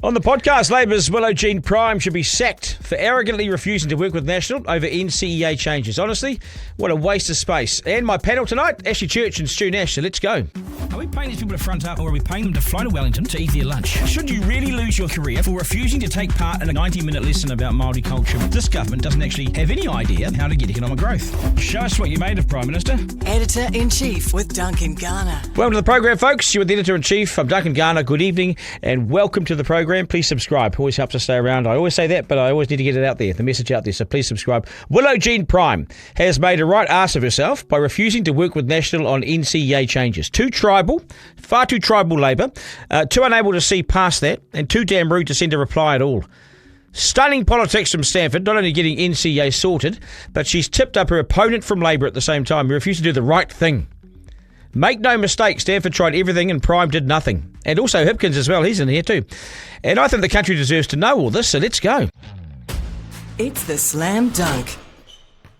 On the podcast, Labor's Willow-Jean Prime should be sacked for arrogantly refusing to work with National over NCEA changes. Honestly, what a waste of space. And my panel tonight, Ashley Church and Stu Nash. So let's go. Are we paying these people to front up, or are we paying them to fly to Wellington to eat their lunch? Should you really lose your career for refusing to take part in a 90-minute lesson about Māori culture? This government doesn't actually have any idea how to get economic growth. Show us what you made of, Prime Minister. Editor-in-Chief with Duncan Garner. Welcome to the program, folks. You're with the Editor-in-Chief. I'm Duncan Garner. Good evening and welcome to the program. Please subscribe. Always helps us stay around. I always say that, but I always need to get it out there, the message out there. So please subscribe. Willow-Jean Prime has made a right ass of herself by refusing to work with National on NCEA changes. Far too tribal Labor, too unable to see past that, and too damn rude to send a reply at all. Stunning politics from Stanford, not only getting NCEA sorted, but she's tipped up her opponent from Labor at the same time, who refused to do the right thing. Make no mistake, Stanford tried everything and Prime did nothing. And also Hipkins as well, he's in here too. And I think the country deserves to know all this, so let's go. It's the Slam Dunk.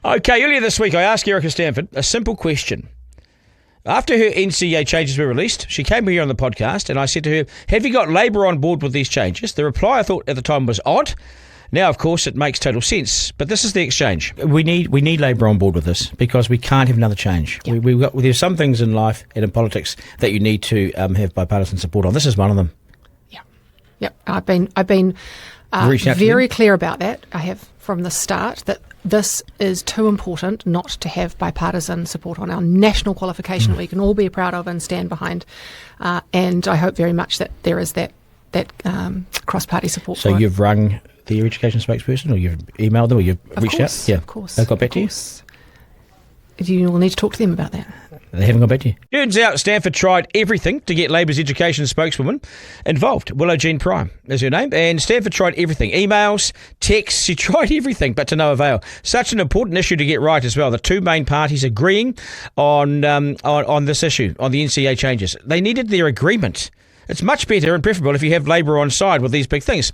Okay, earlier this week I asked Erica Stanford a simple question. After her NCEA changes were released, she came here on the podcast and I said to her, have you got Labor on board with these changes? The reply I thought at the time was odd. Now, of course, it makes total sense. But this is the exchange. We need Labor on board with this because we can't have another change. Yep. There's some things in life and in politics that you need to have bipartisan support on. This is one of them. Yep. I've been very clear about that. I have from the start that this is too important not to have bipartisan support on our national qualification that we can all be proud of and stand behind. And I hope very much that there is that cross-party support. So you've rung your education spokesperson, or you've emailed them, or you've reached out? Yeah, of course. They've got back to you? You will need to talk to them about that. They haven't got back to you? Turns out Stanford tried everything to get Labor's education spokeswoman involved. Willow-Jean Prime is her name. And Stanford tried everything. Emails, texts, she tried everything, but to no avail. Such an important issue to get right as well. The two main parties agreeing on this issue, on the NCEA changes. They needed their agreement. It's much better and preferable if you have Labor on side with these big things.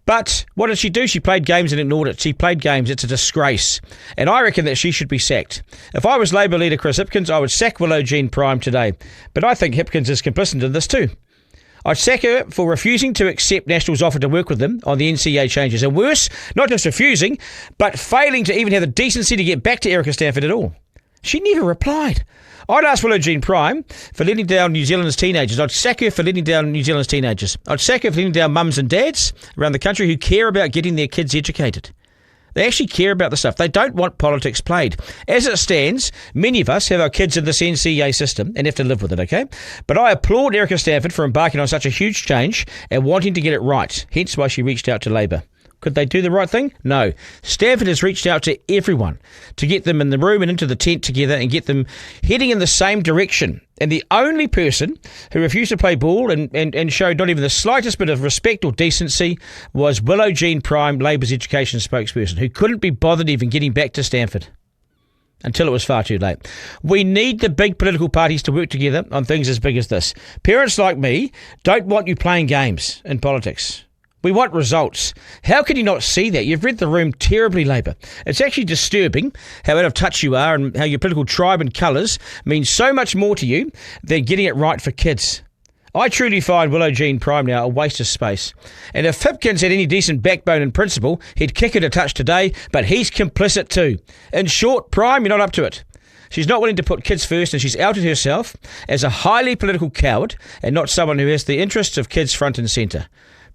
But what did she do? She played games and ignored it. She played games. It's a disgrace. And I reckon that she should be sacked. If I was Labor leader Chris Hipkins, I would sack Willow-Jean Prime today. But I think Hipkins is complicit in this too. I'd sack her for refusing to accept National's offer to work with them on the NCEA changes. And worse, not just refusing, but failing to even have the decency to get back to Erica Stanford at all. She never replied. I'd ask Willow-Jean Prime for letting down New Zealand's teenagers. I'd sack her for letting down New Zealand's teenagers. I'd sack her for letting down mums and dads around the country who care about getting their kids educated. They actually care about the stuff. They don't want politics played. As it stands, many of us have our kids in this NCEA system and have to live with it, okay? But I applaud Erica Stanford for embarking on such a huge change and wanting to get it right, hence why she reached out to Labor. Could they do the right thing? No. Stanford has reached out to everyone to get them in the room and into the tent together and get them heading in the same direction. And the only person who refused to play ball and showed not even the slightest bit of respect or decency was Willow-Jean Prime, Labor's education spokesperson, who couldn't be bothered even getting back to Stanford until it was far too late. We need the big political parties to work together on things as big as this. Parents like me don't want you playing games in politics. We want results. How can you not see that? You've read the room terribly, Labor. It's actually disturbing how out of touch you are and how your political tribe and colours mean so much more to you than getting it right for kids. I truly find Willow-Jean Prime now a waste of space. And if Hipkins had any decent backbone and principle, he'd kick it a touch today, but he's complicit too. In short, Prime, you're not up to it. She's not willing to put kids first, and she's outed herself as a highly political coward and not someone who has the interests of kids front and centre.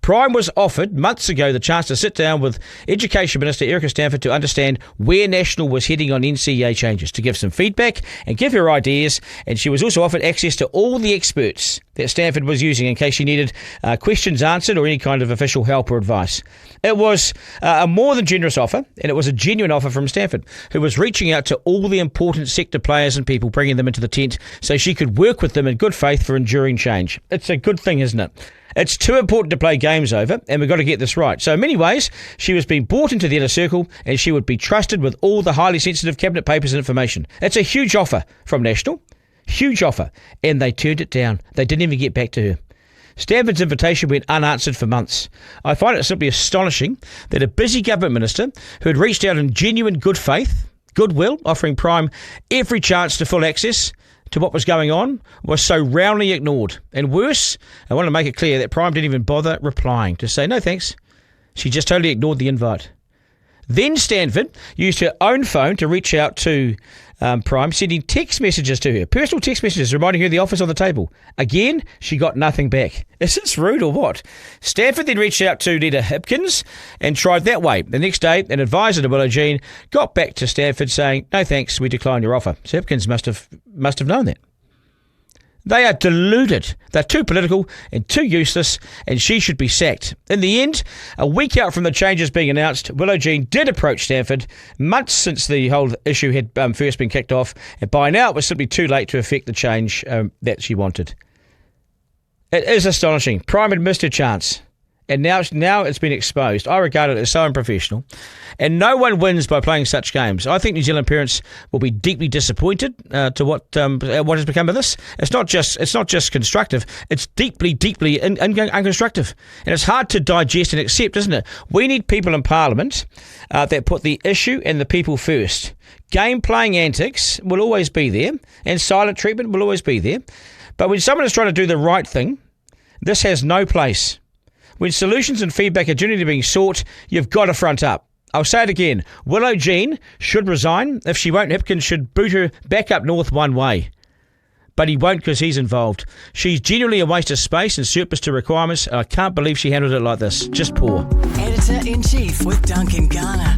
Prime was offered months ago the chance to sit down with Education Minister Erica Stanford to understand where National was heading on NCEA changes, to give some feedback and give her ideas, and she was also offered access to all the experts that Stanford was using in case she needed questions answered or any kind of official help or advice. It was a more than generous offer, and it was a genuine offer from Stanford, who was reaching out to all the important sector players and people, bringing them into the tent so she could work with them in good faith for enduring change. It's a good thing, isn't it? It's too important to play games over, and we've got to get this right. So in many ways, she was being brought into the inner circle, and she would be trusted with all the highly sensitive cabinet papers and information. It's a huge offer from National. Huge offer. And they turned it down. They didn't even get back to her. Stanford's invitation went unanswered for months. I find it simply astonishing that a busy government minister who had reached out in genuine good faith, goodwill, offering Prime every chance to full access, to what was going on was so roundly ignored. And worse, I want to make it clear that Prime didn't even bother replying to say no thanks. She just totally ignored the invite. Then Stanford used her own phone to reach out to Prime, sending text messages to her, personal text messages reminding her the offer's on the table. Again, she got nothing back. Is this rude or what? Stanford then reached out to Leader Hipkins and tried that way. The next day, an advisor to Willow-Jean got back to Stanford saying, no thanks, we decline your offer. So Hipkins must have known that. They are deluded. They're too political and too useless, and she should be sacked. In the end, a week out from the changes being announced, Willow-Jean did approach Stanford, months since the whole issue had first been kicked off, and by now it was simply too late to effect the change that she wanted. It is astonishing. Prime had missed her chance, and now it's been exposed. I regard it as so unprofessional, and no one wins by playing such games. I think New Zealand parents will be deeply disappointed to what has become of this. It's not just constructive. It's deeply unconstructive, and it's hard to digest and accept, isn't it? We need people in Parliament that put the issue and the people first. Game playing antics will always be there, and silent treatment will always be there. But when someone is trying to do the right thing, this has no place. When solutions and feedback are genuinely being sought, you've got to front up. I'll say it again. Willow-Jean should resign. If she won't, Hipkins should boot her back up north one way. But he won't because he's involved. She's genuinely a waste of space and surplus to requirements. And I can't believe she handled it like this. Just poor. Editor-in-Chief with Duncan Garner.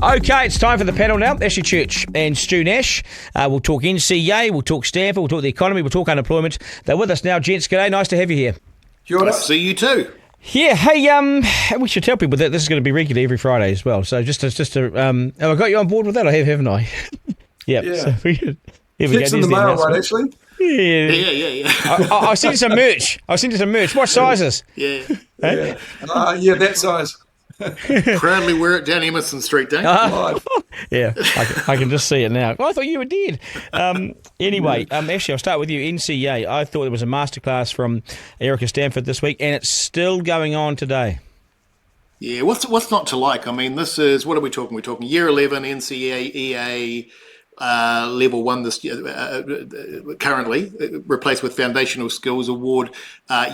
Okay, it's time for the panel now. Ashley Church and Stu Nash. We'll talk NCEA, we'll talk Stanford, we'll talk the economy, we'll talk unemployment. They're with us now. Gents, g'day. Nice to have you here. Nice to see you too. Yeah, hey, we should tell people that this is going to be regular every Friday as well. So just to have I got you on board with that? I have, haven't I? Yeah. So here we Checks go. in the mail, right, Ashley? Yeah. I'll send you some merch. What sizes? Yeah. That size. Proudly wear it down Emerson Street, don't you? Yeah, I can just see it now. I thought you were dead. Anyway, Ashley, I'll start with you. NCEA, I thought it was a masterclass from Erica Stanford this week, and it's still going on today. Yeah, what's not to like? I mean, this is, what are we talking? We're talking Year 11, NCEA, EA, Level 1 this year, currently replaced with Foundational Skills Award.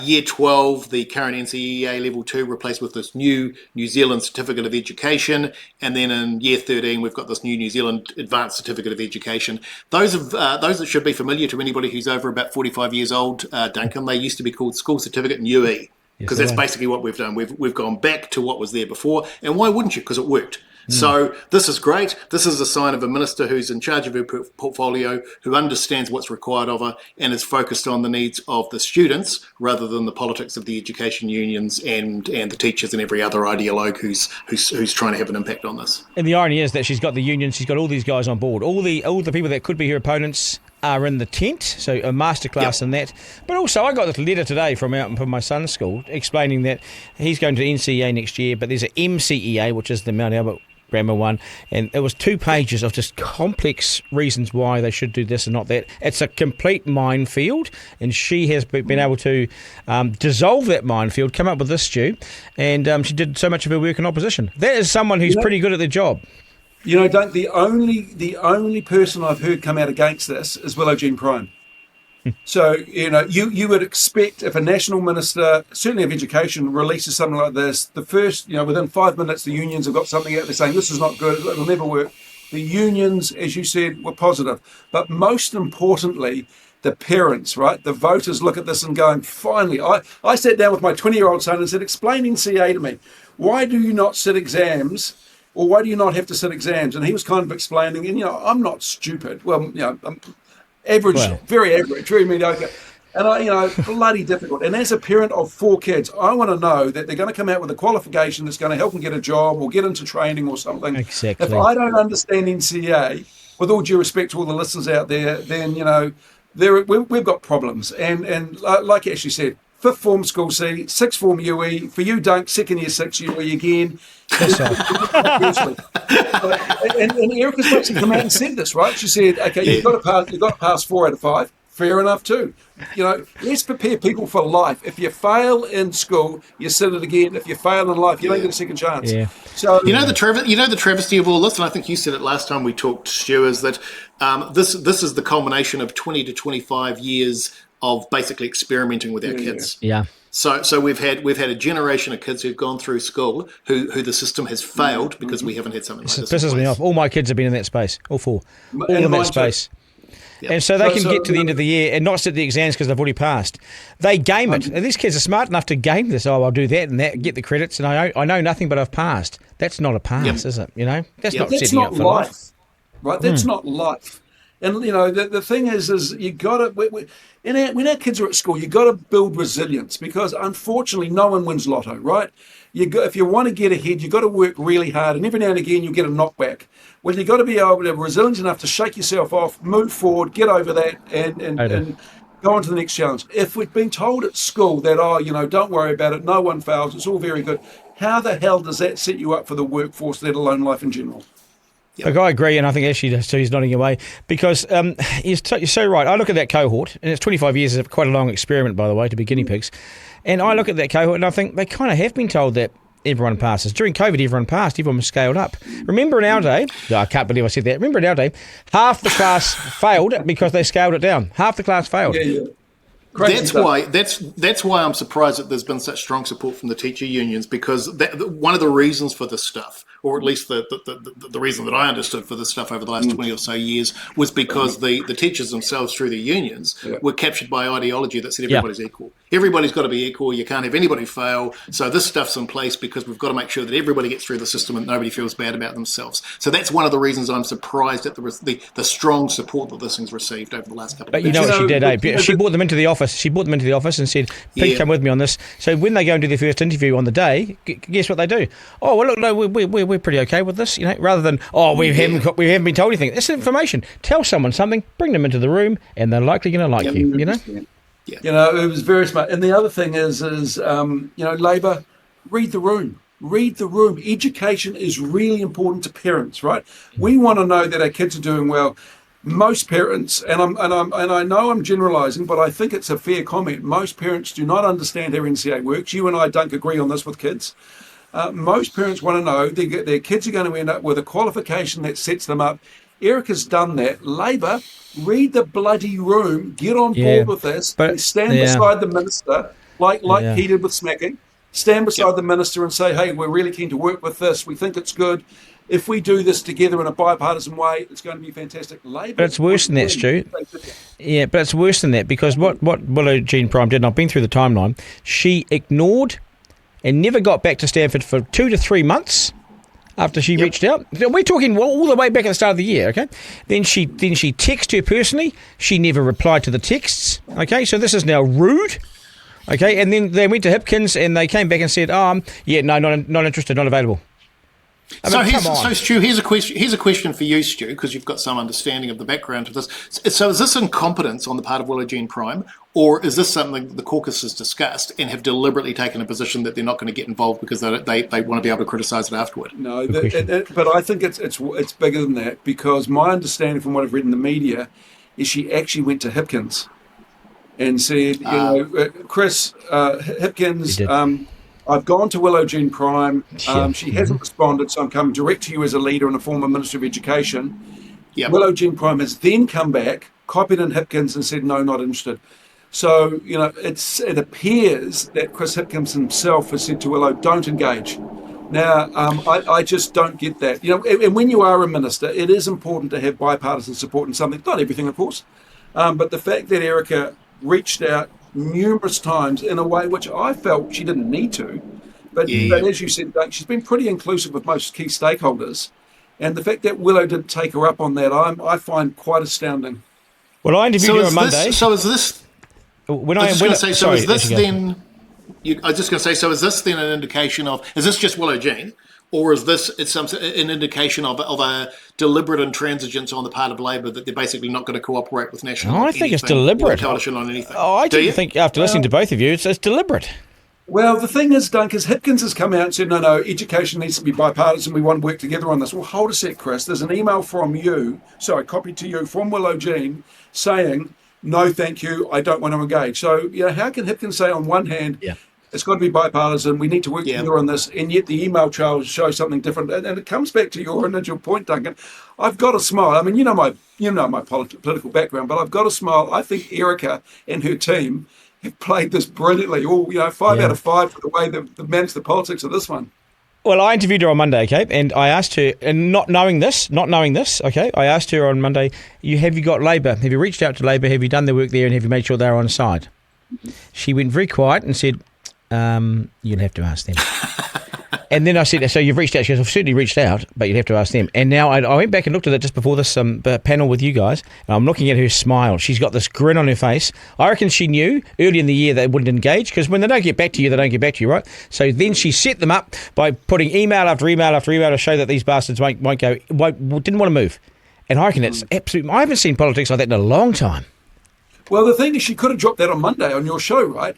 Year 12, the current NCEA Level 2 replaced with this new New Zealand Certificate of Education. And then in Year 13, we've got this new New Zealand Advanced Certificate of Education. Those that should be familiar to anybody who's over about 45 years old, Duncan. They used to be called School Certificate and UE, because that's basically what we've done. We've gone back to what was there before. And why wouldn't you? Because it worked. So this is great. This is a sign of a minister who's in charge of her portfolio, who understands what's required of her and is focused on the needs of the students rather than the politics of the education unions and the teachers and every other ideologue who's trying to have an impact on this. And the irony is that she's got the unions, she's got all these guys on board. All the people that could be her opponents are in the tent, so a masterclass in that. But also, I got this letter today from my son's school explaining that he's going to NCEA next year, but there's an MCEA, which is the Mount Albert Grammar one, and it was 2 pages of just complex reasons why they should do this and not that. It's a complete minefield, and she has been able to dissolve that minefield, come up with this, Stu, and she did so much of her work in opposition. That is someone who's pretty good at their job. You know, the only person I've heard come out against this is Willow-Jean Prime. So, you know, you would expect if a national minister, certainly of education, releases something like this, the first, within 5 minutes, the unions have got something out there saying this is not good, it'll never work. The unions, as you said, were positive. But most importantly, the parents, right? The voters look at this and going, finally, I sat down with my 20-year-old son and said, explain NCEA to me. Why do you not sit exams? Or why do you not have to sit exams? And he was kind of explaining, and, I'm not stupid. Well, I'm average, very average, very mediocre. And bloody difficult. And as a parent of 4 kids, I want to know that they're going to come out with a qualification that's going to help them get a job or get into training or something. Exactly. If I don't understand NCEA, with all due respect to all the listeners out there, then, we've got problems. And like Ashley said, 5th form school C, 6th form UE. For you, Dunk, 2nd year 6 UE again. and Erica's basically come out and said this, right? She said, okay, you've got to pass 4 out of 5. fair enough too. Let's prepare people for life. If you fail in school, you sit it again. If you fail in life, you don't get a second chance. Yeah. So the travesty of all this, and I think you said it last time we talked, Stu, is that this is the culmination of 20 to 25 years of basically experimenting with our kids. Yeah. So we've had a generation of kids who've gone through school who the system has failed because we haven't had something like this. It pisses me off. All my kids have been in that space. All four. All in that space. Yep. And so they can get to the end of the year and not sit the exams because they've already passed. They game it. And these kids are smart enough to game this. Oh, I'll do that and that, get the credits, and I know nothing, but I've passed. That's not a pass, is it? That's not setting up for life. Right? That's not life. And the thing is you got to when our kids are at school, you got to build resilience, because unfortunately no one wins lotto, right? If you want to get ahead, you got to work really hard, and every now and again you'll get a knockback. Well, you got to be able to have resilience enough to shake yourself off, move forward, get over that, and go on to the next challenge. If we've been told at school that don't worry about it, no one fails, it's all very good, how the hell does that set you up for the workforce, let alone life in general? Yep. Look, I agree, and I think actually he's nodding away, because you're so right. I look at that cohort, and it's 25 years of quite a long experiment, by the way, to be guinea pigs. And I look at that cohort, and I think they kind of have been told that everyone passes. During COVID, everyone passed. Everyone was scaled up. Remember in our day, I can't believe I said that. Remember in our day, half the class failed because they scaled it down. Half the class failed. Yeah. That's why I'm surprised that there's been such strong support from the teacher unions, because one of the reasons for this stuff, or at least the reason that I understood for this stuff over the last 20 or so years, was because the teachers themselves, through the unions, were captured by ideology that said everybody's equal. Everybody's got to be equal. You can't have anybody fail. So this stuff's in place because we've got to make sure that everybody gets through the system and nobody feels bad about themselves. So that's one of the reasons I'm surprised at the strong support that this thing's received over the last couple of years. But you know what she did, eh? She brought them into the office. She brought them into the office and said, "Please come with me on this." So when they go and do their first interview on the day, guess what they do? Oh, well, look, no, we're pretty okay with this, rather than, we haven't been told anything. This is information. Tell someone something, bring them into the room, and they're likely going to like you, Yeah. It was very smart. And the other thing is Labor, read the room. Read the room. Education is really important to parents, right? We want to know that our kids are doing well. Most parents, and I know I'm generalising, but I think it's a fair comment. Most parents do not understand how NCEA works. You and I don't agree on this with kids. Most parents want to know their kids are going to end up with a qualification that sets them up. Erica's done that. Labor, read the bloody room. Get on board with this. But stand beside the minister, like he did with smacking. Stand beside the minister and say, hey, we're really keen to work with this. We think it's good. If we do this together in a bipartisan way, it's going to be fantastic. Labor, but it's worse than that, Stu. Yeah, but it's worse than that, because what Willow-Jean Prime did, and I've been through the timeline, she ignored and never got back to Stanford for 2 to 3 months after she reached out. We're talking all the way back at the start of the year, okay? Then she texted her personally. She never replied to the texts, okay? So this is now rude, okay? And then they went to Hipkins and they came back and said, no, not interested, not available. So Stu, here's a question for you, Stu, because you've got some understanding of the background to this. So is this incompetence on the part of Willow-Jean Prime, or is this something the caucus has discussed and have deliberately taken a position that they're not going to get involved because they want to be able to criticise it afterward? No, but I think it's bigger than that, because my understanding from what I've read in the media is she actually went to Hipkins and said, Chris, Hipkins, I've gone to Willow-Jean Prime. She hasn't responded, so I'm coming direct to you as a leader and a former Minister of Education. Yep. Willow-Jean Prime has then come back, copied in Hipkins and said, no, not interested. So, it appears that Chris Hipkins himself has said to Willow, don't engage. Now, I just don't get that. And when you are a minister, it is important to have bipartisan support in something, not everything, of course. But the fact that Erica reached out numerous times in a way which I felt she didn't need to, but as you said, she's been pretty inclusive with most key stakeholders, and the fact that Willow didn't take her up on that, I find quite astounding. Well, I interviewed her on Monday. So is this then an indication of, is this just Willow-Jean, or is this an indication of a deliberate intransigence on the part of Labor that they're basically not going to cooperate with National? I think it's deliberate. Coalition on anything. I do think, after listening to both of you, it's deliberate. Well, the thing is, Duncan, Hipkins has come out and said, no, education needs to be bipartisan. We want to work together on this. Well, hold a sec, Chris. There's an email from you, copied to you from Willow-Jean, saying no, thank you, I don't want to engage. So, how can Hipkins say on one hand, it's got to be bipartisan, we need to work together on this, and yet the email trail shows something different? And it comes back to your initial point, Duncan. I've got to smile. I mean, you know my political background, but I've got to smile. I think Erica and her team have played this brilliantly. 5 out of 5 for the way they've managed the politics of this one. Well, I interviewed her on Monday, okay, and I asked her, and not knowing this, okay, I asked her on Monday, have you got Labor? Have you reached out to Labor? Have you done the work there, and have you made sure they're on side? She went very quiet and said, you'll have to ask them. And then I said, so you've reached out? She goes, I've certainly reached out, but you'd have to ask them. And now I went back and looked at it just before this panel with you guys, and I'm looking at her smile. She's got this grin on her face. I reckon she knew early in the year they wouldn't engage, because when they don't get back to you, they don't get back to you, right? So then she set them up by putting email after email after email to show that these bastards didn't want to move. And I reckon it's absolute. I haven't seen politics like that in a long time. Well, the thing is, she could have dropped that on Monday on your show, right?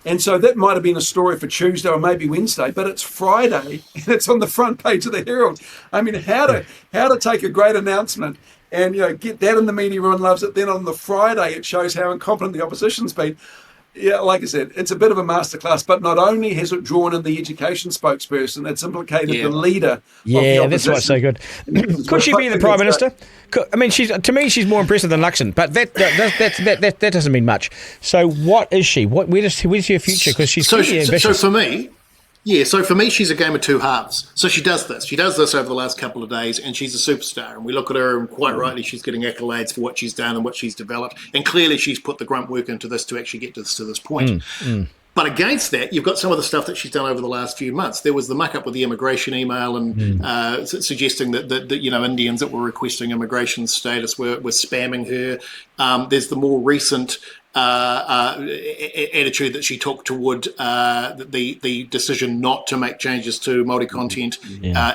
And so that might have been a story for Tuesday or maybe Wednesday, but it's Friday and it's on the front page of the Herald. I mean, how to take a great announcement and get that in the media, everyone loves it. Then on the Friday, it shows how incompetent the opposition's been. Yeah, like I said, it's a bit of a masterclass, but not only has it drawn in the education spokesperson, it's implicated the leader of the opposition. That's what's so good. Could she be the Prime Minister? I mean, to me, she's more impressive than Luxon, but that doesn't mean much. So what is she? Where's her future? Because she's pretty ambitious. So for me, she's a game of two halves. So she does this. She does this over the last couple of days, and she's a superstar. And we look at her, and quite rightly, she's getting accolades for what she's done and what she's developed. And clearly, she's put the grunt work into this to actually get to this point. But against that, you've got some of the stuff that she's done over the last few months. There was the muck-up with the immigration email and suggesting that Indians that were requesting immigration status were spamming her. There's the more recent attitude that she took toward the decision not to make changes to Māori content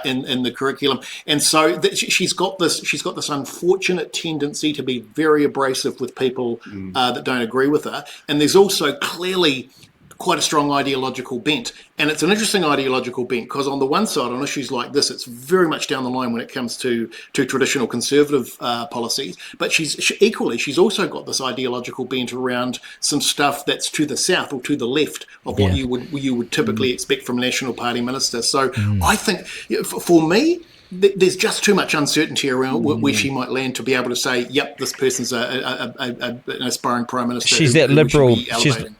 in the curriculum, and so she's got this unfortunate tendency to be very abrasive with people that don't agree with her, and there's also clearly quite a strong ideological bent. And it's an interesting ideological bent because on the one side, on issues like this, it's very much down the line when it comes to traditional conservative policies. But she's also got this ideological bent around some stuff that's to the south or to the left of what you would typically expect from a National Party minister. So I think, for me, there's just too much uncertainty around where she might land to be able to say, yep, this person's an aspiring Prime Minister. She's that liberal.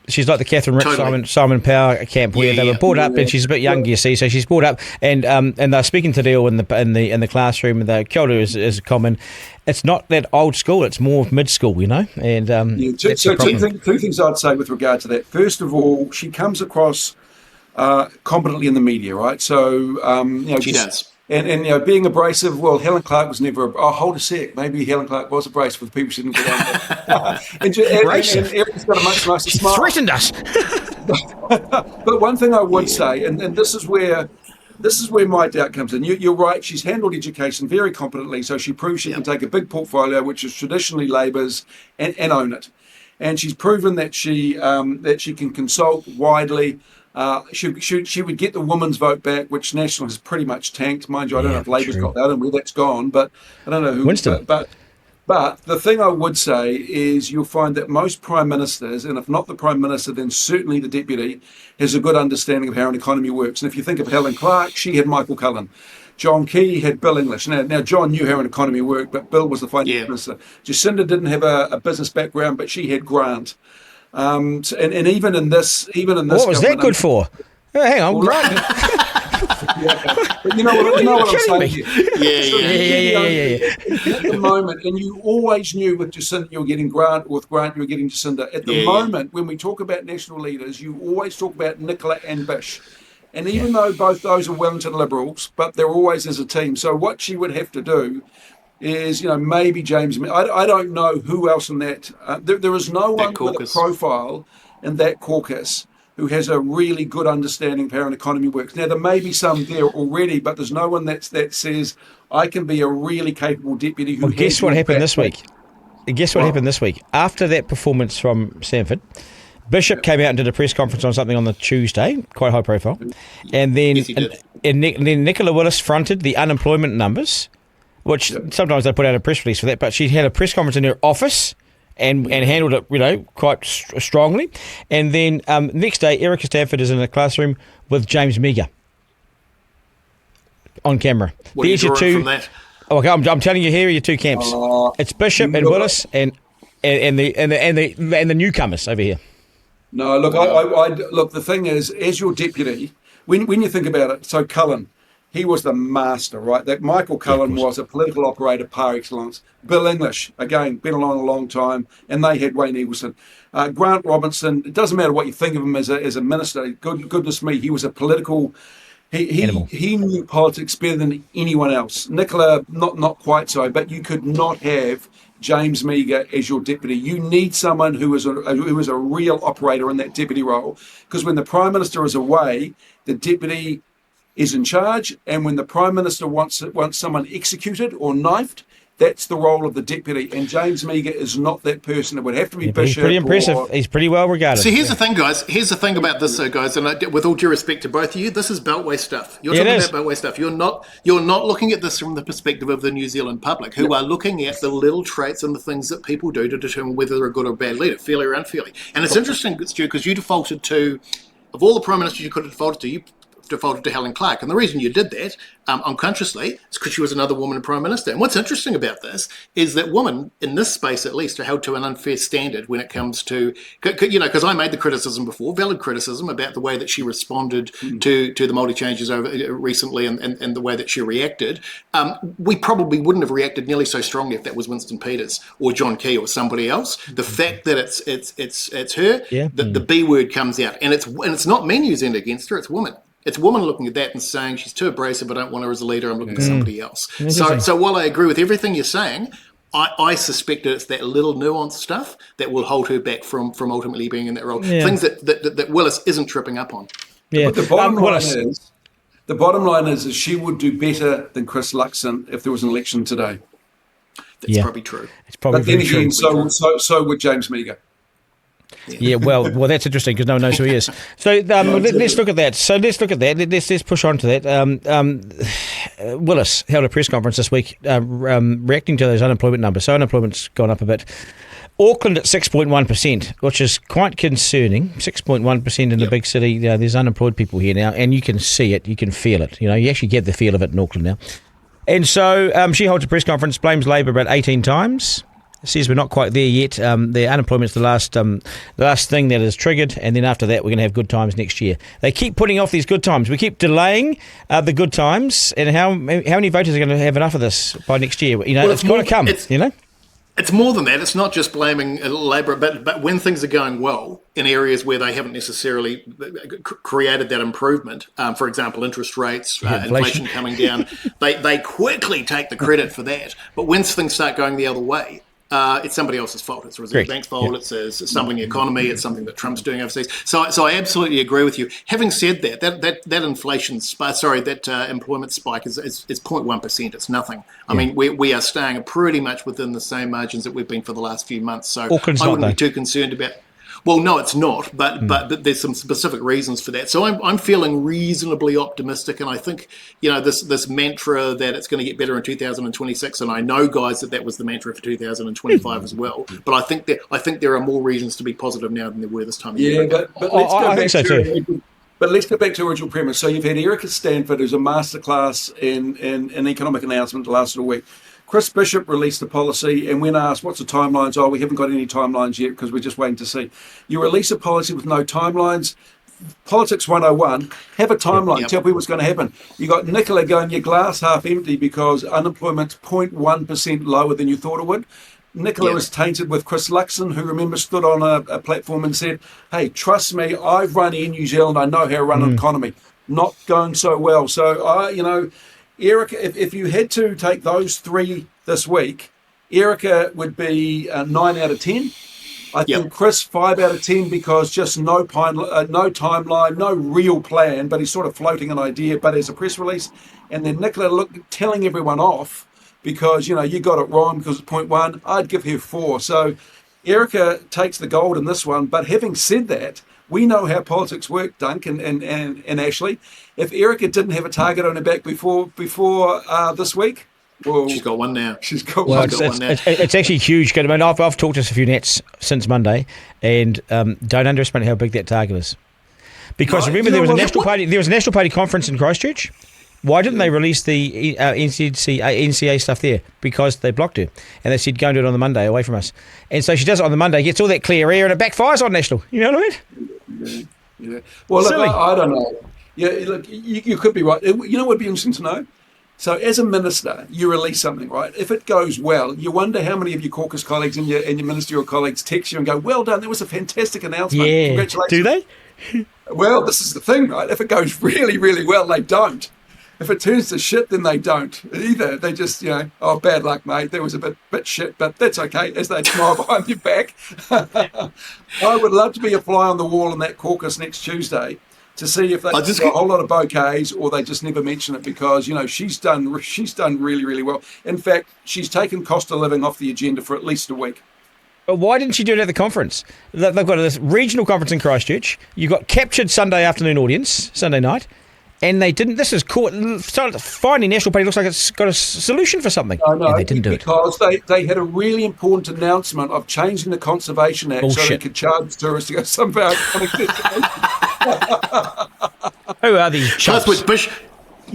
She's like the Catherine Rich, Simon Power camp where they were brought up, and she's a bit young, you see. So she's brought up, and they're speaking to Dale in the classroom. And the kia ora is common. It's not that old school; it's more mid school, And two things I'd say with regard to that. First of all, she comes across competently in the media, right? So she does. And being abrasive, well, Helen Clark was never. Hold a sec. Maybe Helen Clark was abrasive with people she didn't get on with. and Erica's got a much nicer smile. She threatened us. But one thing I would say, and this is where my doubt comes in. You're right. She's handled education very competently, so she proves she can take a big portfolio, which is traditionally Labor's, and own it. And she's proven that she can consult widely. She would get the women's vote back, which National has pretty much tanked. Mind you, I don't know if Labor's got that and where that's gone, but I don't know who. Winston. But the thing I would say is you'll find that most Prime Ministers, and if not the Prime Minister, then certainly the Deputy, has a good understanding of how an economy works. And if you think of Helen Clark, she had Michael Cullen. John Key had Bill English. Now John knew how an economy worked, but Bill was the finance minister. Jacinda didn't have a business background, but she had Grant. And even in this, what was that good for? Hang on, Grant. But you know what I'm saying. Yeah. At the moment, and you always knew with Jacinda you were getting Grant, with Grant you were getting Jacinda. At the moment, when we talk about national leaders, you always talk about Nicola and Bish. And even though both those are Wellington Liberals, but they're always as a team. So what she would have to do is, maybe James. I don't know who else in that. There is no one with a profile in that caucus who has a really good understanding of how an economy works. Now, there may be some there already, but there's no one that says, I can be a really capable deputy who guess what happened this week? Guess what happened this week? After that performance from Sanford, Bishop came out and did a press conference on something on the Tuesday, quite high profile. And then, then Nicola Willis fronted the unemployment numbers, which sometimes they put out a press release for that, but she had a press conference in her office and handled it, quite strongly. And then next day, Erica Stanford is in a classroom with James Meagher on camera. What are you drawing from that? Okay, I'm telling you, here are your two camps. It's Bishop and Willis and the newcomers over here. No, look, I look. The thing is, as your deputy, when you think about it, so Cullen, he was the master, right? That Michael Cullen was a political operator par excellence. Bill English, again, been along a long time, and they had Wayne Eagleson. Grant Robinson. It doesn't matter what you think of him as a minister. Goodness me, he was a political. He knew politics better than anyone else. Nicola, not quite so, but you could not have James Meagher as your deputy. You need someone who is a real operator in that deputy role, because when the Prime Minister is away, the deputy is in charge, and when the Prime Minister wants someone executed or knifed, that's the role of the deputy, and James Meagher is not that person. It would have to be Bishop. He's pretty impressive. He's pretty well regarded. See, here's the thing, guys. Here's the thing about this, guys, and with all due respect to both of you, this is Beltway stuff. You're talking about Beltway stuff. You're not looking at this from the perspective of the New Zealand public, who are looking at the little traits and the things that people do to determine whether they're a good or bad leader, fairly or unfairly. And it's interesting, Stuart, because you defaulted to, of all the Prime Ministers you could have defaulted to, you defaulted to Helen Clark. And the reason you did that, unconsciously, is because she was another woman Prime Minister. And what's interesting about this is that women, in this space at least, are held to an unfair standard when it comes to, because I made the criticism before, valid criticism, about the way that she responded to the Māori changes over recently and the way that she reacted. We probably wouldn't have reacted nearly so strongly if that was Winston Peters or John Key or somebody else. The fact that it's her, the B word comes out. And it's not me using it against her, it's women. It's a woman looking at that and saying she's too abrasive, I don't want her as a leader, I'm looking for somebody else. So while I agree with everything you're saying, I suspect that it's that little nuanced stuff that will hold her back from ultimately being in that role. Things that Willis isn't tripping up on. But the bottom line is she would do better than Chris Luxon if there was an election today. That's probably true. It's probably but then again, true. so would James Meagher. Yeah, well, that's interesting because no one knows who he is. So let's look at that. Let's push on to that. Willis held a press conference this week reacting to those unemployment numbers. So unemployment's gone up a bit. Auckland at 6.1%, which is quite concerning. 6.1% in a big city. There's unemployed people here now, and you can see it, you can feel it. You actually get the feel of it in Auckland now. And so she holds a press conference, blames Labor about 18 times. Says we're not quite there yet. The unemployment's the last thing that is triggered, and then after that we're going to have good times next year. They keep putting off these good times. We keep delaying the good times, and how many voters are going to have enough of this by next year? It's got to come. It's more than that. It's not just blaming Labor, but when things are going well in areas where they haven't necessarily created that improvement, for example, interest rates, inflation coming down, they quickly take the credit for that. But when things start going the other way, it's somebody else's fault. It's a Reserve Bank's fault. It's a stumbling economy. It's something that Trump's doing overseas. So I absolutely agree with you. Having said that inflation that employment spike is 0.1%. It's nothing. I mean, we are staying pretty much within the same margins that we've been for the last few months. So I wouldn't be too concerned about. Well, no, it's not, but there's some specific reasons for that. So I'm feeling reasonably optimistic, and I think this mantra that it's going to get better in 2026, and I know, guys, that was the mantra for 2025 as well. But I think there are more reasons to be positive now than there were this time of year. But let's go back to But let's go back to the original premise. So you've had Erica Stanford, who's a masterclass in economic announcement the last week. Chris Bishop released the policy, and when asked what's the timelines, we haven't got any timelines yet because we're just waiting to see. You release a policy with no timelines. Politics 101, have a timeline, tell people what's going to happen. You got Nicola going, your glass half empty because unemployment's 0.1% lower than you thought it would. Nicola is tainted with Chris Luxon, who, remember, stood on a platform and said, hey, trust me, I've run in New Zealand, I know how to run an economy. Not going so well. So, Erica, if you had to take those three this week, Erica would be 9 out of 10. I think Chris 5 out of 10 because just no timeline, no real plan, but he's sort of floating an idea, but as a press release. And then Nicola telling everyone off because, you got it wrong because it's 0.1. I'd give her 4. So Erica takes the gold in this one. But having said that, we know how politics work, Duncan and Ashley. If Erica didn't have a target on her back before this week, Well, she's got one now. She's got Well, one. it's actually huge. I mean, I've talked to a few Nats since Monday, and don't underestimate how big that target is. Because remember, there was a National Party conference in Christchurch. Why didn't they release the NCEA stuff there? Because they blocked her, and they said go and do it on the Monday away from us. And so she does it on the Monday, gets all that clear air, and it backfires on National. You know what I mean? Yeah. Well, look, I don't know. Yeah, look, you could be right. You know what would be interesting to know? So as a minister, you release something, right? If it goes well, you wonder how many of your caucus colleagues and your ministerial colleagues text you and go, well done, that was a fantastic announcement. Yeah. Congratulations. Do they? Well, this is the thing, right? If it goes really, really well, they don't. If it turns to shit, then they don't either. They just, oh, bad luck, mate. That was a bit shit, but that's okay, as they smile behind your back. I would love to be a fly on the wall in that caucus next Tuesday to see if they got a whole lot of bouquets or they just never mention it because, she's done really, really well. In fact, she's taken cost of living off the agenda for at least a week. But why didn't she do it at the conference? They've got this regional conference in Christchurch. You've got captured Sunday afternoon audience, Sunday night, and they didn't. This is court. Finally, National Party looks like it's got a solution for something. No, they didn't do it. Because they had a really important announcement of changing the Conservation Act so they could charge tourists to go somewhere. Who are these chumps?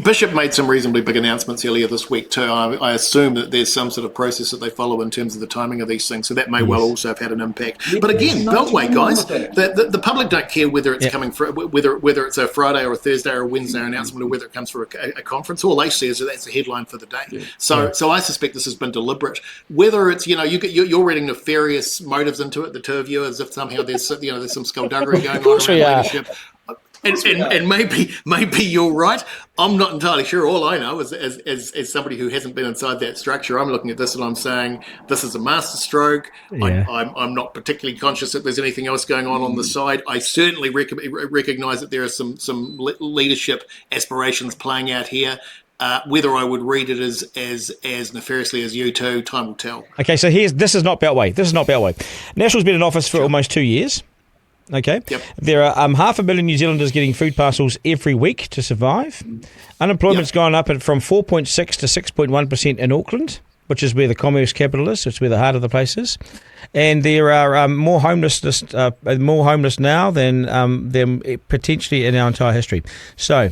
Bishop made some reasonably big announcements earlier this week too. I assume that there's some sort of process that they follow in terms of the timing of these things, so that may well also have had an impact. But again, Beltway guys, the public don't care whether it's coming for whether it's a Friday or a Thursday or a Wednesday announcement or whether it comes for a conference. All they say is that that's the headline for the day. So I suspect this has been deliberate. Whether it's you're reading nefarious motives into it, the two of you, as if somehow there's some skullduggery going on around leadership. And maybe you're right. I'm not entirely sure. All I know is, as somebody who hasn't been inside that structure, I'm looking at this and I'm saying this is a masterstroke. Yeah. I'm not particularly conscious that there's anything else going on the side. I certainly recognise that there are some leadership aspirations playing out here. Whether I would read it as nefariously as you two, time will tell. Okay, so this is not Beltway. National's been in office for almost 2 years. Okay. Yep. There are 500,000 New Zealanders getting food parcels every week to survive. Unemployment's gone up from 4.6 to 6.1% in Auckland, which is where the commerce capital is. It's where the heart of the place is. And there are more homeless now than potentially in our entire history. So,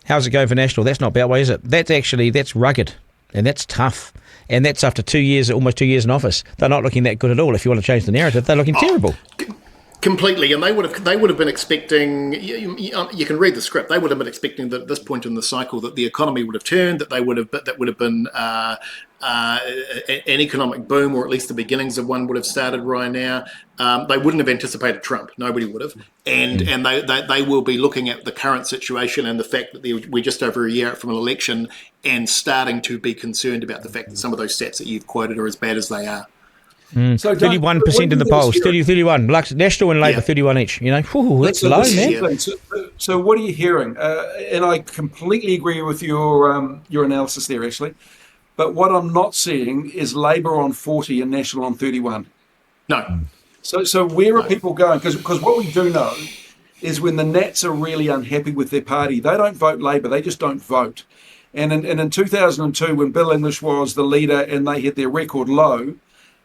how's it going for National? That's not Beltway, is it? That's rugged and that's tough. And that's after almost 2 years in office. They're not looking that good at all. If you want to change the narrative, they're looking terrible. Completely, and they would have been expecting. You can read the script. They would have been expecting that at this point in the cycle that the economy would have turned, that would have been an economic boom, or at least the beginnings of one would have started right now. They wouldn't have anticipated Trump. Nobody would have, and they will be looking at the current situation and the fact that we're just over a year out from an election and starting to be concerned about the fact that some of those stats that you've quoted are as bad as they are. So 31% in the polls, 31. National and Labour, 31 each. That's low, man. So what are you hearing? And I completely agree with your analysis there, Ashley. But what I'm not seeing is Labour on 40 and National on 31. No. So where are people going? Because what we do know is when the Nats are really unhappy with their party, they don't vote Labour. They just don't vote. And in 2002, when Bill English was the leader and they hit their record low,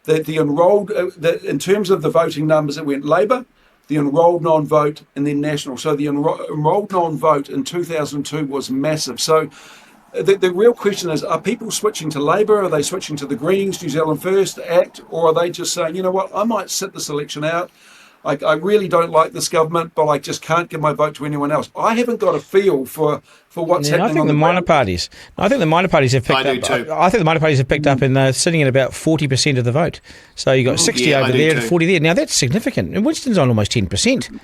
in terms of the voting numbers, it went Labour, the enrolled non-vote, and then National. So the enrolled non-vote in 2002 was massive. So the real question is, are people switching to Labour? Are they switching to the Greens, New Zealand First Act? Or are they just saying, you know what, I might sit this election out. I really don't like this government, but I just can't give my vote to anyone else. I haven't got a feel for what's happening. I think the minor parties. I think the minor parties have picked up. I think the minor parties have picked up and sitting at about 40% of the vote. So you got 60 over there and 40 there. Now that's significant. And Winston's on almost 10%.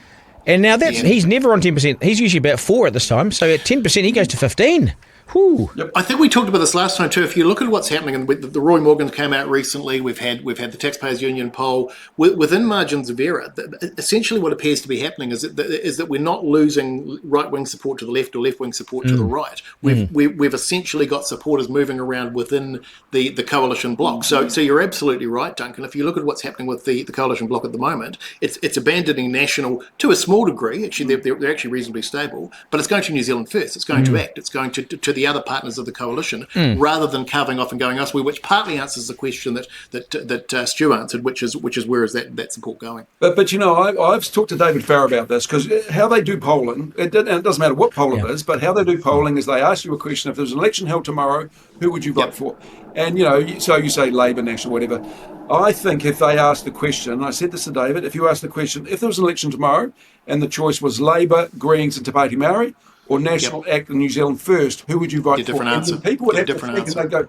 And now he's never on 10%. He's usually about 4 at this time. So at 10%, he goes to 15. Yep. I think we talked about this last time too. If you look at what's happening, and the Roy Morgan came out recently, we've had the Taxpayers Union poll within margins of error. Essentially, what appears to be happening is that we're not losing right wing support to the left or left wing support to the right. We've essentially got supporters moving around within the coalition bloc. So you're absolutely right, Duncan. If you look at what's happening with the coalition bloc at the moment, it's abandoning National to a small degree. Actually, they're actually reasonably stable, but it's going to New Zealand First. It's going to ACT. It's going to the other partners of the coalition, rather than carving off and going elsewhere, which partly answers the question that Stu answered, which is where is that support going? But I've talked to David Farr about this, because how they do polling, and it doesn't matter what poll it is, but how they do polling is they ask you a question: if there's an election held tomorrow, who would you vote for? And so you say Labor, Nash, or whatever. I think if they ask the question, I said this to David, if you ask the question, if there was an election tomorrow and the choice was Labor, Greens and Te Pāti Maori, or National Act in New Zealand First, who would you vote for? Different answer. And people would have to think, and they'd go,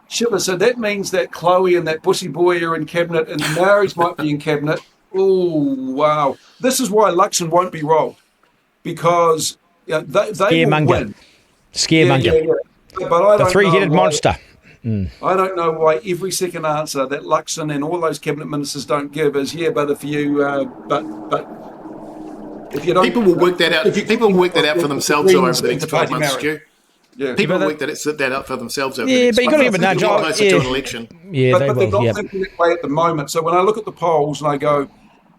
shiver, so that means that Chloe and that Bussy boy are in cabinet and the Maoris might be in cabinet. Oh, wow. This is why Luxon won't be rolled, because they will win. Scaremonger. Yeah. But I don't the three-headed monster. I don't know why every second answer that Luxon and all those cabinet ministers don't give is, but if you, but if you don't, people will work that out. People will work that out for themselves over the next 12 months, Stu. Yeah. People will work that out for themselves over the next but you've got to give a nudge. closer to an election. Yeah, but they're not thinking that way at the moment. So when I look at the polls and I go,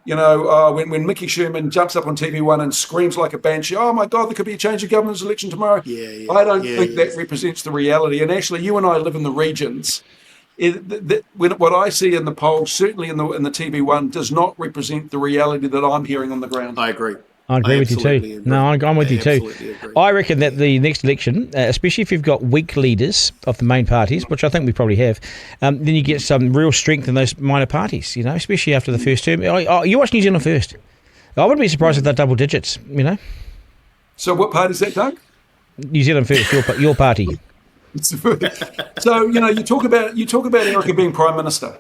when Mickey Sherman jumps up on TV1 and screams like a banshee, oh my God, there could be a change of government's election tomorrow. I don't think that represents the reality. And actually, you and I live in the regions. What I see in the polls, certainly in the TV1, does not represent the reality that I'm hearing on the ground. I agree. I agree with you too. Agree. No, I'm with you too. Agree. I reckon that the next election, especially if you've got weak leaders of the main parties, which I think we probably have, then you get some real strength in those minor parties, especially after the first term. You watch New Zealand First. I wouldn't be surprised if they're double digits, So what party is that, Doug? New Zealand First, your party. So, you talk about Erica being Prime Minister.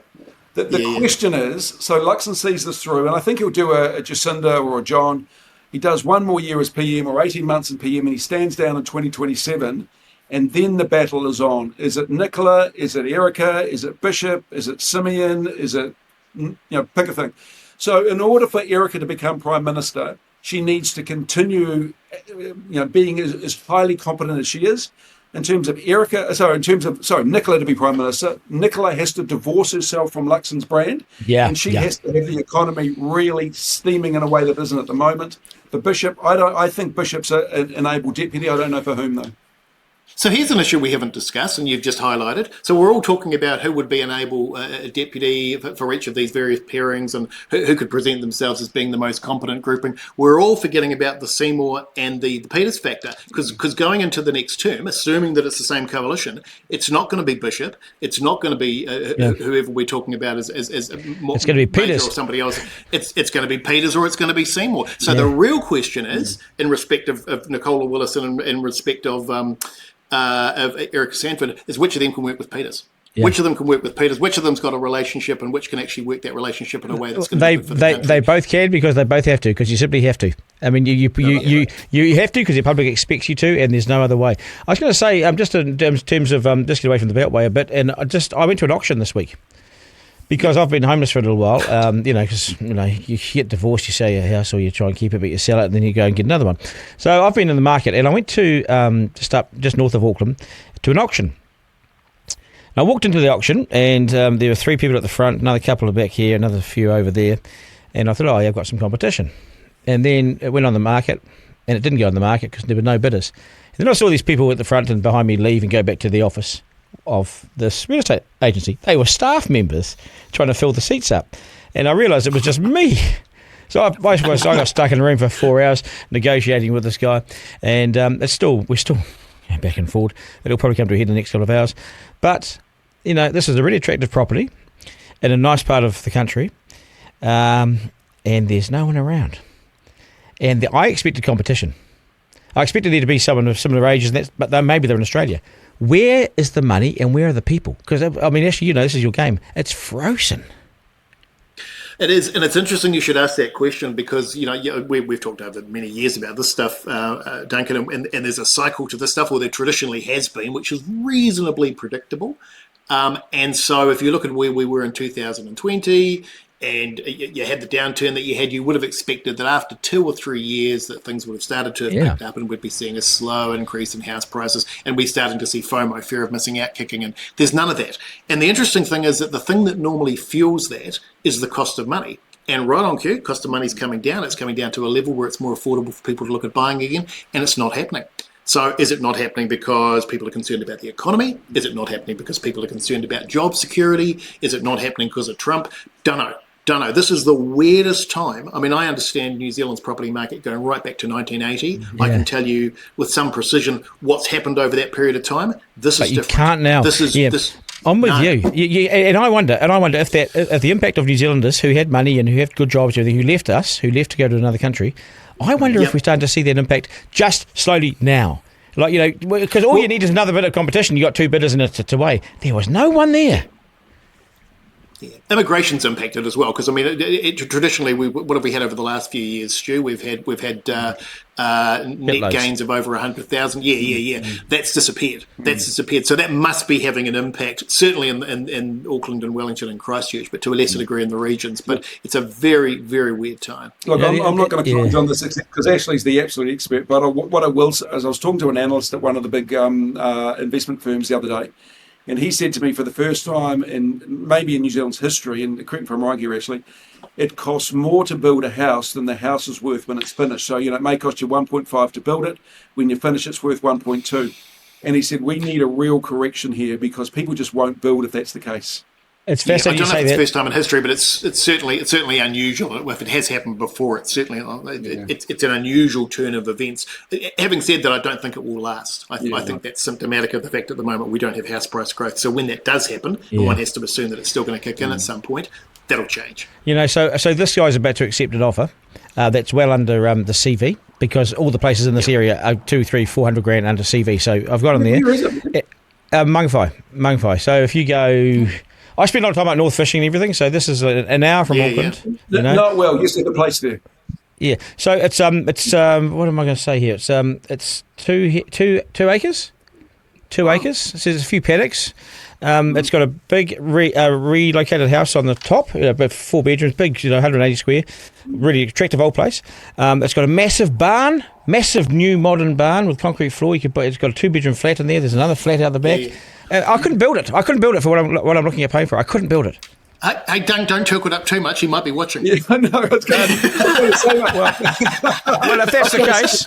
The question is, so Luxon sees this through, and I think he'll do a Jacinda or a John. He does one more year as PM or 18 months in PM, and he stands down in 2027, and then the battle is on. Is it Nicola? Is it Erica? Is it Bishop? Is it Simeon? Is it, pick a thing. So in order for Erica to become Prime Minister, she needs to continue, being as highly competent as she is. In terms of Nicola to be Prime Minister, Nicola has to divorce herself from Luxon's brand. And she has to have the economy really steaming in a way that isn't at the moment. The Bishop, I think Bishop's an able deputy. I don't know for whom, though. So here's an issue we haven't discussed, and you've just highlighted. So we're all talking about who would be an able deputy for each of these various pairings, and who could present themselves as being the most competent grouping. We're all forgetting about the Seymour and the Peters factor, because going into the next term, assuming that it's the same coalition, it's not going to be Bishop, it's not going to be whoever we're talking about as more, it's going to be Peters or somebody else. It's going to be Peters or it's going to be Seymour. So the real question is, in respect of Nicola Willison and in respect of Erica Sanford, is which of them can work with Peters. Which of them can work with Peters? Which of them's got a relationship, and which can actually work that relationship in a way that's going to be good for the country? They both can, because they both have to, because you simply have to. I mean, you have to, because the public expects you to, and there's no other way. I was going to say, just in terms of just get away from the Beltway a bit, and I went to an auction this week. Because I've been homeless for a little while, because you get divorced, you sell your house, or you try and keep it, but you sell it, and then you go and get another one. So I've been in the market, and I went to just north of Auckland to an auction. And I walked into the auction, and there were 3 people at the front, another couple are back here, another few over there, and I thought, I've got some competition. And then it went on the market, and it didn't go on the market because there were no bidders. And then I saw these people at the front and behind me leave and go back to the office of this real estate agency. They were staff members trying to fill the seats up, and I realised it was just me. So I got stuck in a room for 4 hours negotiating with this guy, and we're still back and forward. It'll probably come to a head in the next couple of hours. But this is a really attractive property in a nice part of the country, and there's no one around. And I expected competition. I expected there to be someone of similar ages, but maybe they're in Australia. Where is the money and where are the people? Because, actually, this is your game. It's frozen. It is, and it's interesting you should ask that question, because, we've talked over many years about this stuff, Duncan, and there's a cycle to this stuff, or there traditionally has been, which is reasonably predictable. And so if you look at where we were in 2020, and you had the downturn that you had, you would have expected that after 2 or 3 years that things would have started to have picked up, and we'd be seeing a slow increase in house prices, and we're starting to see FOMO, fear of missing out, kicking in. There's none of that. And the interesting thing is that the thing that normally fuels that is the cost of money. And right on cue, cost of money is coming down. It's coming down to a level where it's more affordable for people to look at buying again, and it's not happening. So is it not happening because people are concerned about the economy? Is it not happening because people are concerned about job security? Is it not happening because of Trump? Don't know. This is the weirdest time. I mean, I understand New Zealand's property market going right back to 1980. Yeah. I can tell you with some precision what's happened over that period of time. This is different. You can't now. I'm with you. And I wonder if the impact of New Zealanders who had money and who have good jobs, who left to go to another country, I wonder if we're starting to see that impact just slowly now. Like, because all you need is another bit of competition. You got two bidders in it away. There was no one there. Yeah. Immigration's impacted as well, because I mean, traditionally, what have we had over the last few years, Stu? We've had net gains of over 100,000. Yeah. That's disappeared. So that must be having an impact, certainly in Auckland and Wellington and Christchurch, but to a lesser degree in the regions. But it's a very, very weird time. Look, I'm not going to comment on this because Ashley's the absolute expert. But what I will say is, I was talking to an analyst at one of the big investment firms the other day. And he said to me, for the first time maybe in New Zealand's history, and correct me if I'm wrong here, Ashley, it costs more to build a house than the house is worth when it's finished. So, it may cost you 1.5 to build it. When you finish, it's worth 1.2. And he said, we need a real correction here because people just won't build if that's the case. It's fascinating. I don't know if it's the first time in history, but it's certainly unusual. If it has happened before, it's certainly it's an unusual turn of events. Having said that, I don't think it will last. I think that's symptomatic of the fact at the moment we don't have house price growth. So when that does happen, one has to assume that it's still going to kick in at some point. That'll change. So this guy's about to accept an offer that's well under the CV, because all the places in this area are 200, 300, 400 grand under CV. So I've got him there. Where is it? Mungwhai. So if you go. I spend a lot of time out north fishing and everything, so this is an hour from Auckland. Yeah. Not well. You said the place there. Yeah. So it's what am I going to say here? It's 2 acres. 2 acres. So there's a few paddocks. It's got a big relocated house on the top, about 4 bedrooms, big, 180 square, really attractive old place. It's got a massive barn, massive new modern barn with concrete floor. It's got a 2-bedroom flat in there. There's another flat out the back. Yeah. I couldn't build it. For what I'm looking at paying for. I couldn't build it. Hey, don't talk it up too much. He might be watching. Yeah, I know. It's going to say that. Well, if that's the case,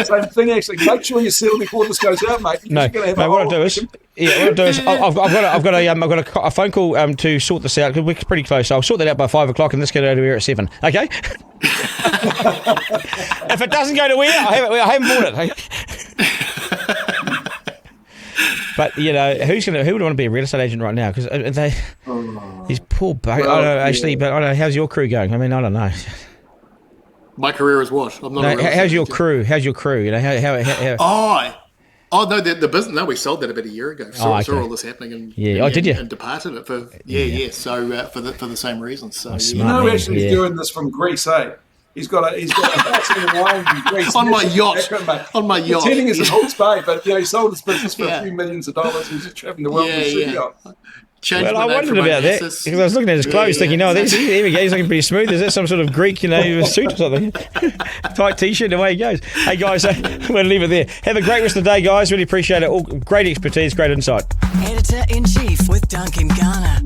same thing. Actually, make sure you settle before this goes out, mate. No. What I'll do is, I've got a phone call to sort this out because we're pretty close. So I'll sort that out by 5 o'clock, and this get over here at 7. Okay. If it doesn't go to where, I haven't bought it. Okay? But who would want to be a real estate agent right now? Because these poor buggers. I don't know, actually, but I don't know. How's your crew going? I mean, I don't know. My career is what? I'm not. No, how's your crew? How's your crew? Oh no, the business. No, we sold that about a year ago. Saw all this happening, and did you? And departed it for So for the same reasons. So he's doing this from Greece, eh? He's got a house in wine in Greece. On my yacht. Pretending it's in Hawke's Bay, but he sold his business for a few millions of dollars. He's just travelling the world with a yacht. Well, I wondered about that because I was looking at his clothes thinking, there we go, he's looking pretty smooth. Is that some sort of Greek, suit or something? Tight T-shirt, away he goes. Hey, guys, we'll leave it there. Have a great rest of the day, guys. Really appreciate it. All great expertise, great insight. Editor-in-Chief with Duncan Garner.